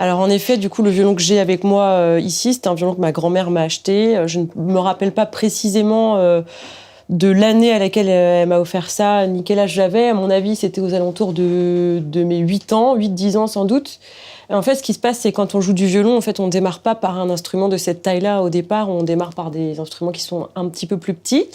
Alors en effet, du coup, le violon que j'ai avec moi ici, c'est un violon que ma grand-mère m'a acheté. Je ne me rappelle pas précisément de l'année à laquelle elle m'a offert ça, ni quel âge j'avais. À mon avis, c'était aux alentours de mes 8 ans, 8-10 ans sans doute. Et en fait, ce qui se passe, c'est quand on joue du violon, en fait, on ne démarre pas par un instrument de cette taille-là au départ, on démarre par des instruments qui sont un petit peu plus petits.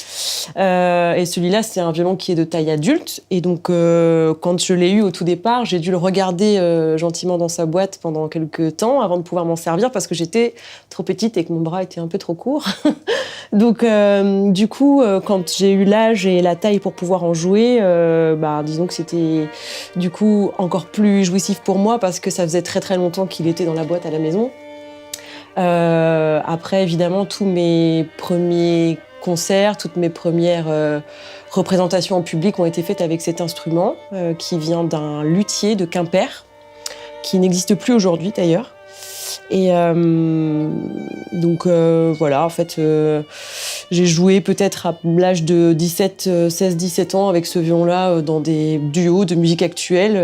Et celui-là, c'est un violon qui est de taille adulte. Et donc, quand je l'ai eu au tout départ, j'ai dû le regarder gentiment dans sa boîte pendant quelques temps avant de pouvoir m'en servir parce que j'étais trop petite et que mon bras était un peu trop court. Donc, du coup, quand j'ai eu l'âge et la taille pour pouvoir en jouer, disons que c'était du coup encore plus jouissif pour moi parce que ça faisait très très longtemps qu'il était dans la boîte à la maison. Après, évidemment, tous mes premiers concerts, toutes mes premières représentations en public ont été faites avec cet instrument qui vient d'un luthier de Quimper, qui n'existe plus aujourd'hui d'ailleurs. Et voilà, en fait, j'ai joué peut-être à l'âge de 16-17 ans avec ce violon-là dans des duos de musique actuelle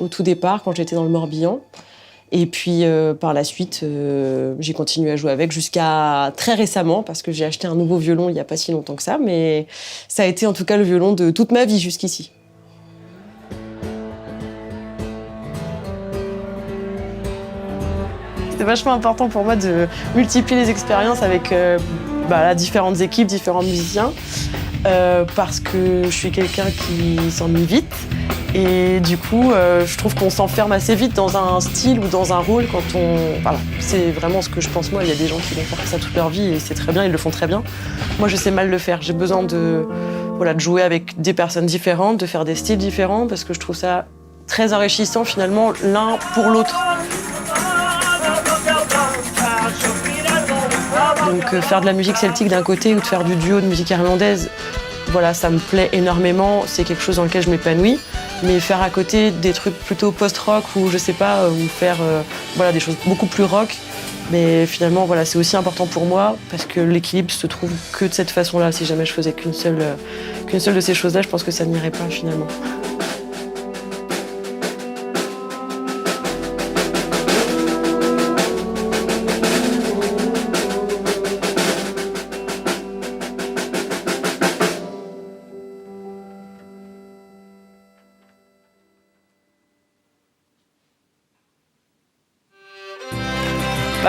au tout départ, quand j'étais dans le Morbihan. Et puis, par la suite, j'ai continué à jouer avec jusqu'à très récemment, parce que j'ai acheté un nouveau violon il n'y a pas si longtemps que ça, mais ça a été en tout cas le violon de toute ma vie jusqu'ici. C'est vachement important pour moi de multiplier les expériences avec différentes équipes, différents musiciens, parce que je suis quelqu'un qui s'ennuie vite. Et du coup, je trouve qu'on s'enferme assez vite dans un style ou dans un rôle quand on... Voilà, c'est vraiment ce que je pense moi. Il y a des gens qui vont faire ça toute leur vie et c'est très bien, ils le font très bien. Moi, je sais mal le faire. J'ai besoin de jouer avec des personnes différentes, de faire des styles différents, parce que je trouve ça très enrichissant finalement l'un pour l'autre. Donc faire de la musique celtique d'un côté ou de faire du duo de musique irlandaise, voilà, ça me plaît énormément, c'est quelque chose dans lequel je m'épanouis. Mais faire à côté des trucs plutôt post-rock ou je sais pas, ou faire des choses beaucoup plus rock, mais finalement voilà, c'est aussi important pour moi parce que l'équilibre se trouve que de cette façon-là. Si jamais je faisais qu'une seule de ces choses-là, je pense que ça n'irait pas finalement.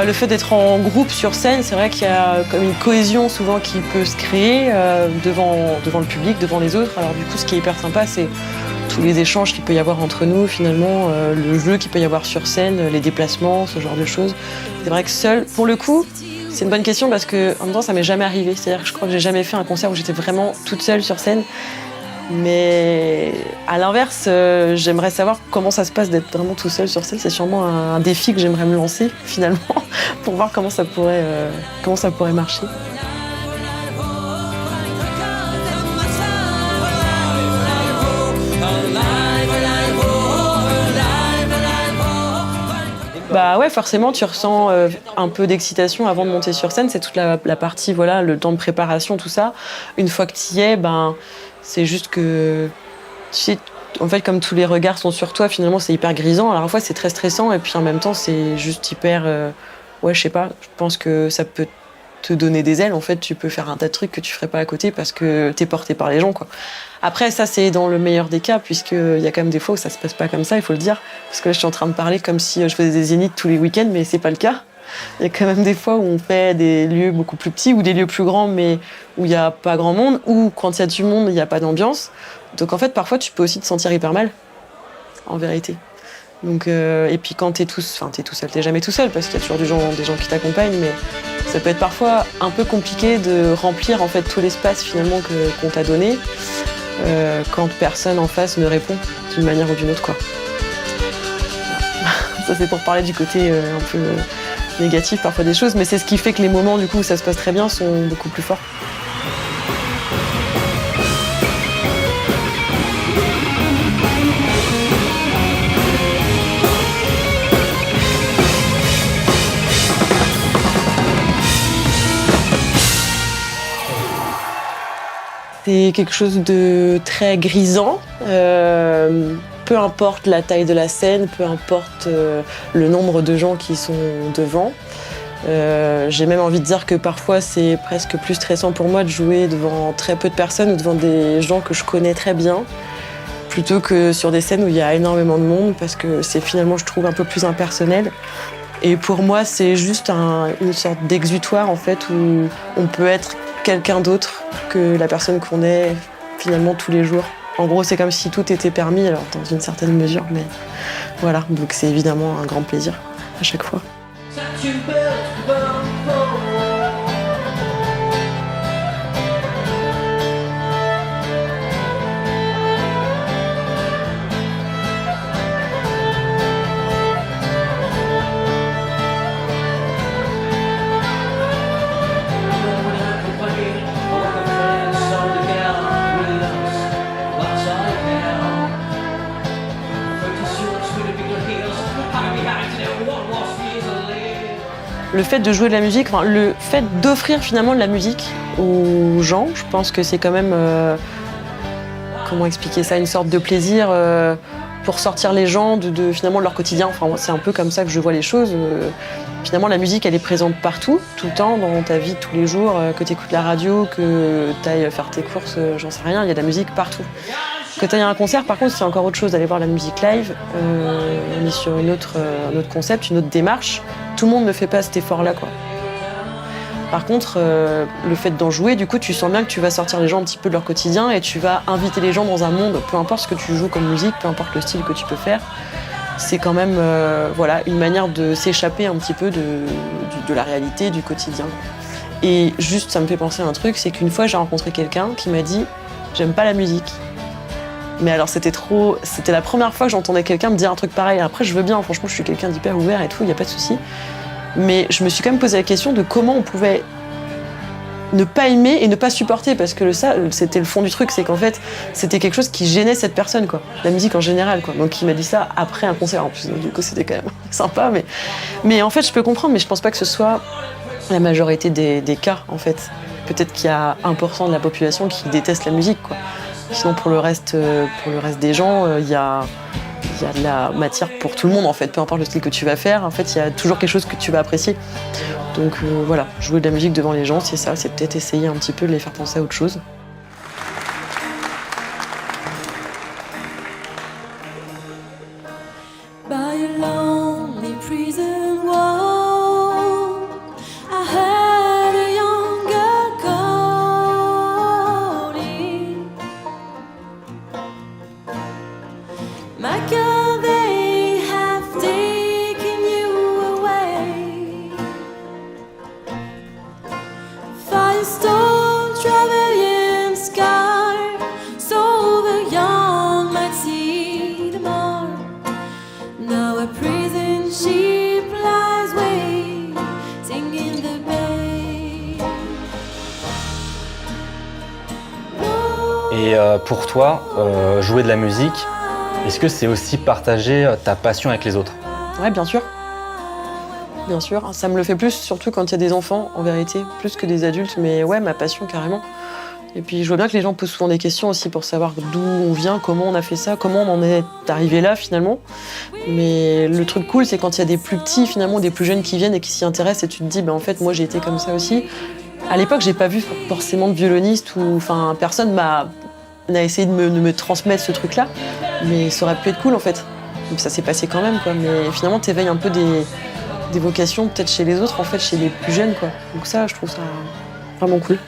Le fait d'être en groupe sur scène, c'est vrai qu'il y a comme une cohésion souvent qui peut se créer devant le public, devant les autres. Alors du coup, ce qui est hyper sympa, c'est tous les échanges qu'il peut y avoir entre nous, finalement, le jeu qu'il peut y avoir sur scène, les déplacements, ce genre de choses. C'est vrai que seul, pour le coup, c'est une bonne question parce que en même temps, ça m'est jamais arrivé. C'est-à-dire que je crois que j'ai jamais fait un concert où j'étais vraiment toute seule sur scène. Mais à l'inverse, j'aimerais savoir comment ça se passe d'être vraiment tout seul sur scène. C'est sûrement un défi que j'aimerais me lancer finalement pour voir comment ça pourrait marcher. Bah ouais, forcément, tu ressens un peu d'excitation avant de monter sur scène. C'est toute la partie, voilà, le temps de préparation, tout ça. Une fois que tu y es, c'est juste que, tu sais, en fait, comme tous les regards sont sur toi, finalement, c'est hyper grisant. Alors, à la fois, c'est très stressant, et puis en même temps, c'est juste hyper... je sais pas, je pense que ça peut te donner des ailes. En fait, tu peux faire un tas de trucs que tu ferais pas à côté parce que t'es porté par les gens, quoi. Après, ça, c'est dans le meilleur des cas, puisqu'il y a quand même des fois où ça se passe pas comme ça, il faut le dire. Parce que là, je suis en train de parler comme si je faisais des zéniths tous les week-ends, mais c'est pas le cas. Il y a quand même des fois où on fait des lieux beaucoup plus petits ou des lieux plus grands, mais où il n'y a pas grand monde, ou quand il y a du monde, il n'y a pas d'ambiance. Donc en fait, parfois, tu peux aussi te sentir hyper mal, en vérité. Donc, et puis quand t'es tout seul, t'es jamais tout seul, parce qu'il y a toujours des gens qui t'accompagnent, mais ça peut être parfois un peu compliqué de remplir en fait tout l'espace finalement qu'on t'a donné quand personne en face ne répond d'une manière ou d'une autre, quoi. Ça, c'est pour parler du côté un peu négatif parfois des choses, mais c'est ce qui fait que les moments du coup où ça se passe très bien sont beaucoup plus forts. C'est quelque chose de très grisant, peu importe la taille de la scène, peu importe le nombre de gens qui sont devant. J'ai même envie de dire que parfois c'est presque plus stressant pour moi de jouer devant très peu de personnes ou devant des gens que je connais très bien, plutôt que sur des scènes où il y a énormément de monde, parce que c'est finalement, je trouve, un peu plus impersonnel. Et pour moi, c'est juste une sorte d'exutoire, en fait, où on peut être quelqu'un d'autre que la personne qu'on est finalement tous les jours. En gros, c'est comme si tout était permis, alors dans une certaine mesure, mais voilà. Donc c'est évidemment un grand plaisir à chaque fois. Le fait de jouer de la musique, enfin, le fait d'offrir finalement de la musique aux gens, je pense que c'est quand même, comment expliquer ça, une sorte de plaisir pour sortir les gens finalement de leur quotidien. Enfin, c'est un peu comme ça que je vois les choses. Finalement, la musique, elle est présente partout, tout le temps, dans ta vie de tous les jours, que tu écoutes la radio, que tu ailles faire tes courses, j'en sais rien, il y a de la musique partout. Quand tu as un concert, par contre, c'est encore autre chose d'aller voir la musique live. On est sur un autre concept, une autre démarche. Tout le monde ne fait pas cet effort-là, quoi. Par contre, le fait d'en jouer, du coup, tu sens bien que tu vas sortir les gens un petit peu de leur quotidien et tu vas inviter les gens dans un monde, peu importe ce que tu joues comme musique, peu importe le style que tu peux faire. C'est quand même voilà, une manière de s'échapper un petit peu de la réalité, du quotidien. Et juste, ça me fait penser à un truc, c'est qu'une fois, j'ai rencontré quelqu'un qui m'a dit « J'aime pas la musique ». Mais alors c'était la première fois que j'entendais quelqu'un me dire un truc pareil. Après je veux bien, franchement je suis quelqu'un d'hyper ouvert et tout, il n'y a pas de souci. Mais je me suis quand même posé la question de comment on pouvait ne pas aimer et ne pas supporter, parce que ça, c'était le fond du truc, c'est qu'en fait c'était quelque chose qui gênait cette personne, quoi. La musique en général, quoi. Donc il m'a dit ça après un concert en plus, donc, du coup c'était quand même sympa. Mais en fait je peux comprendre, mais je pense pas que ce soit la majorité des cas en fait. Peut-être qu'il y a 1% de la population qui déteste la musique, quoi. Sinon, pour le reste des gens, il y a de la matière pour tout le monde, en fait. Peu importe le style que tu vas faire, en fait, il y a toujours quelque chose que tu vas apprécier. Donc voilà, jouer de la musique devant les gens, c'est ça, c'est peut-être essayer un petit peu de les faire penser à autre chose. Et pour toi, jouer de la musique, est-ce que c'est aussi partager ta passion avec les autres ? Ouais, bien sûr. Bien sûr. Ça me le fait plus, surtout quand il y a des enfants, en vérité, plus que des adultes. Mais ouais, ma passion, carrément. Et puis je vois bien que les gens posent souvent des questions aussi pour savoir d'où on vient, comment on a fait ça, comment on en est arrivé là finalement. Mais le truc cool, c'est quand il y a des plus petits, finalement, des plus jeunes qui viennent et qui s'y intéressent et tu te dis, en fait, moi j'ai été comme ça aussi. À l'époque, j'ai pas vu forcément de violoniste ou, enfin, personne n'a essayé de me transmettre ce truc-là. Mais ça aurait pu être cool en fait. Donc ça s'est passé quand même, quoi. Mais finalement, t'éveilles un peu des vocations peut-être chez les autres, en fait, chez les plus jeunes, quoi. Donc ça, je trouve ça vraiment cool.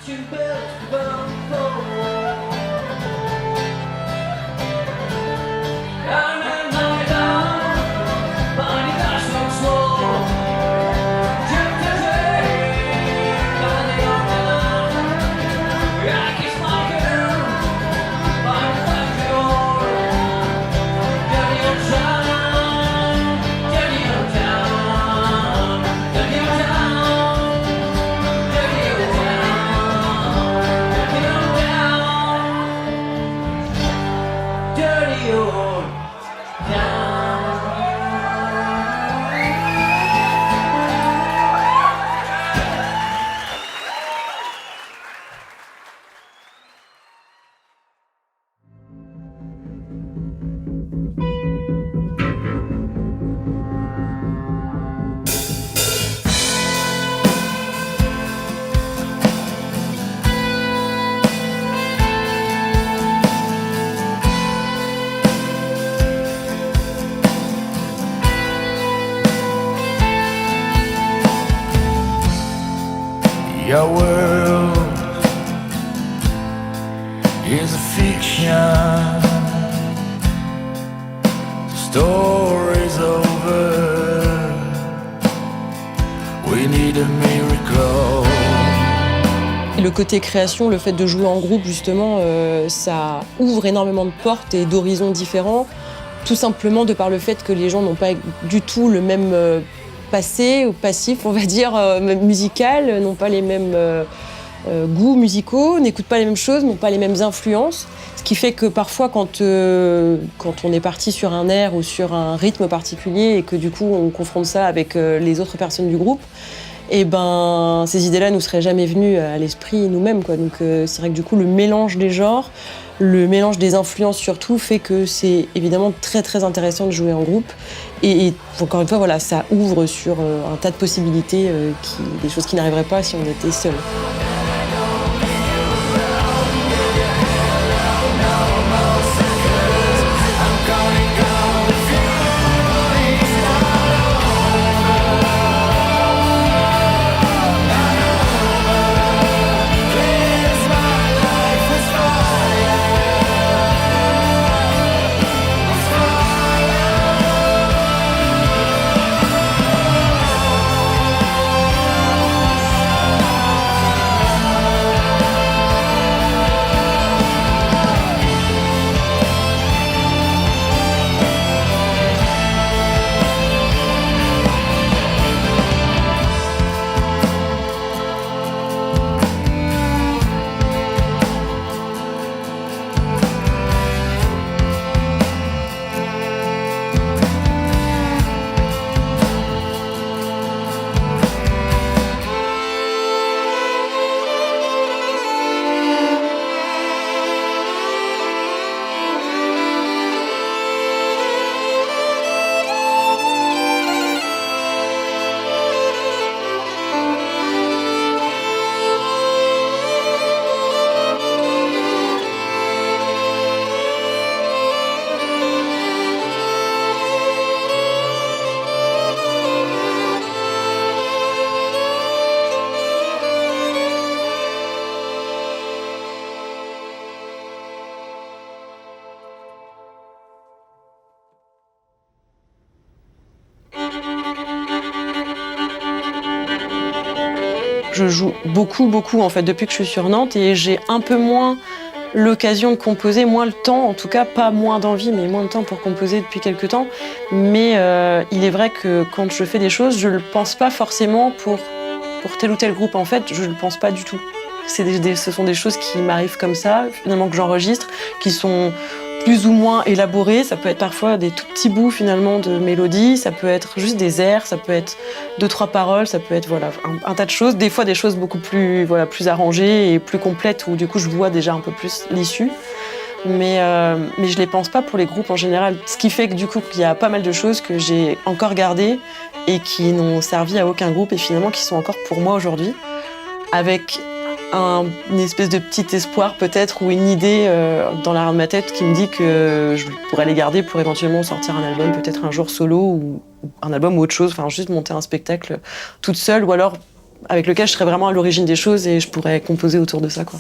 story's over. We need a miracle. Et le côté création, le fait de jouer en groupe, justement, ça ouvre énormément de portes et d'horizons différents, tout simplement de par le fait que les gens n'ont pas du tout le même passé ou passif, on va dire, musical, n'ont pas les mêmes goûts musicaux, n'écoutent pas les mêmes choses, n'ont pas les mêmes influences. Ce qui fait que parfois, quand on est parti sur un air ou sur un rythme particulier et que du coup on confronte ça avec les autres personnes du groupe, et ben ces idées-là nous seraient jamais venues à l'esprit nous-mêmes, quoi. Donc c'est vrai que du coup le mélange des genres, le mélange des influences surtout fait que c'est évidemment très très intéressant de jouer en groupe et encore une fois voilà, ça ouvre sur un tas de possibilités, des choses qui n'arriveraient pas si on était seul. Je joue beaucoup en fait depuis que je suis sur Nantes et j'ai un peu moins l'occasion de composer, moins le temps, en tout cas pas moins d'envie, mais moins de temps pour composer depuis quelques temps. Mais il est vrai que quand je fais des choses, je le pense pas forcément pour tel ou tel groupe. En fait, je le pense pas du tout. Ce sont des choses qui m'arrivent comme ça, finalement que j'enregistre, qui sont plus ou moins élaborées. Ça peut être parfois des tout petits bouts finalement de mélodie, ça peut être juste des airs, ça peut être 2-3 paroles, ça peut être voilà, un tas de choses. Des fois des choses beaucoup plus, voilà, plus arrangées et plus complètes où du coup je vois déjà un peu plus l'issue. Mais je les pense pas pour les groupes en général. Ce qui fait que du coup il y a pas mal de choses que j'ai encore gardées et qui n'ont servi à aucun groupe et finalement qui sont encore pour moi aujourd'hui. Avec une espèce de petit espoir peut-être ou une idée dans l'arrière de ma tête qui me dit que je pourrais les garder pour éventuellement sortir un album peut-être un jour solo ou un album ou autre chose, enfin juste monter un spectacle toute seule ou alors avec lequel je serais vraiment à l'origine des choses et je pourrais composer autour de ça, quoi.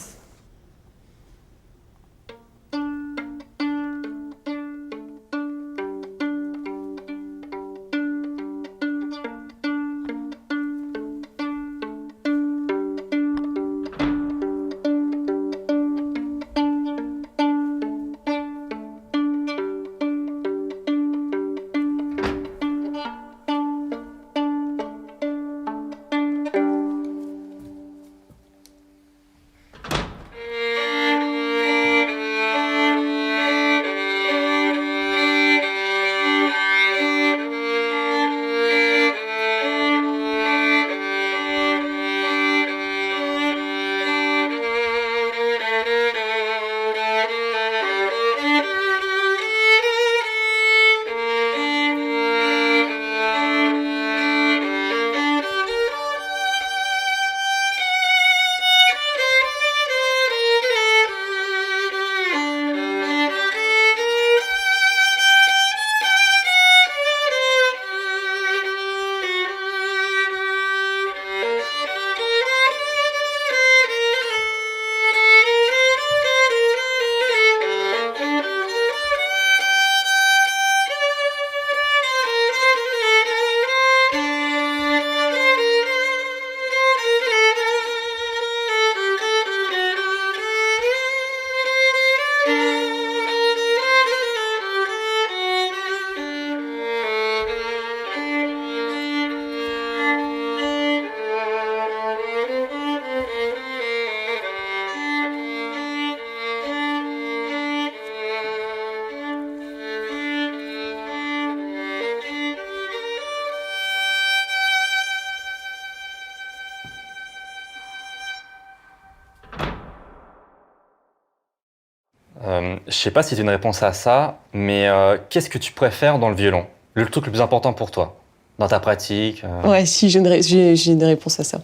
je sais pas si tu as une réponse à ça, mais qu'est-ce que tu préfères dans le violon? Le truc le plus important pour toi, dans ta pratique Ouais, si, j'ai une réponse à ça.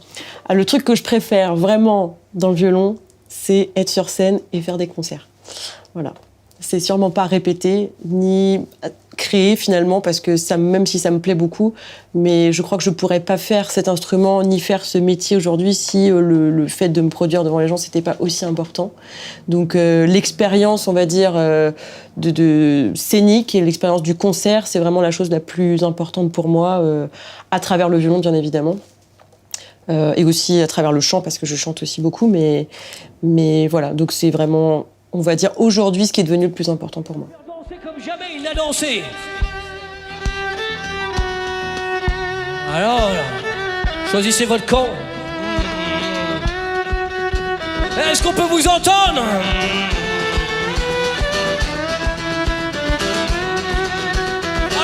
Ah, le truc que je préfère vraiment dans le violon, c'est être sur scène et faire des concerts. Voilà. C'est sûrement pas répéter, ni créer finalement, parce que ça, même si ça me plaît beaucoup, mais je crois que je pourrais pas faire cet instrument, ni faire ce métier aujourd'hui si le fait de me produire devant les gens, c'était pas aussi important. Donc l'expérience, on va dire, de scénique et l'expérience du concert, c'est vraiment la chose la plus importante pour moi, à travers le violon, bien évidemment. Et aussi à travers le chant, parce que je chante aussi beaucoup, mais voilà, donc c'est vraiment, on va dire, aujourd'hui, ce qui est devenu le plus important pour moi. Danser comme jamais il n'a dansé. Alors, choisissez votre camp. Est-ce qu'on peut vous entendre?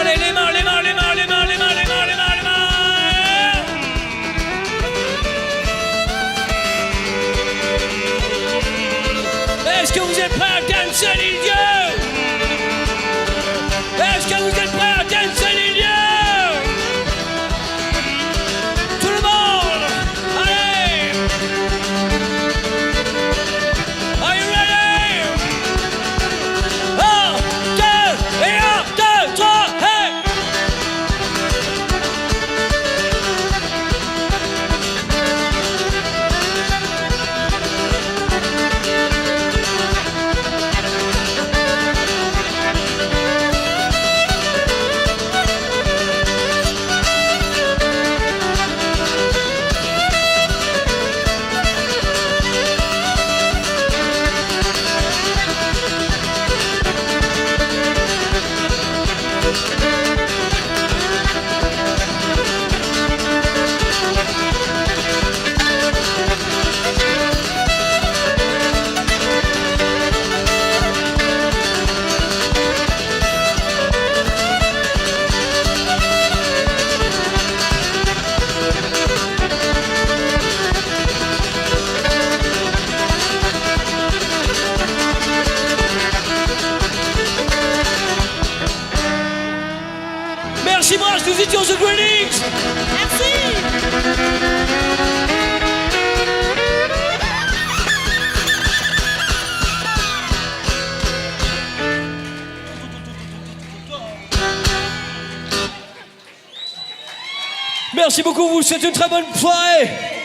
Allez, les mains, les mains, les mains, les mains, les mains, les mains, les mains, les mains. Est-ce que vous êtes prêts à danser les dieux? Est-ce que vous êtes prêts à danser les dieux? Tout le monde, allez! Are you ready? 1, 2, et 1, 2, 3, hey! Merci Brache, nous étions The Greenings. Merci beaucoup, vous souhaitez une très bonne soirée.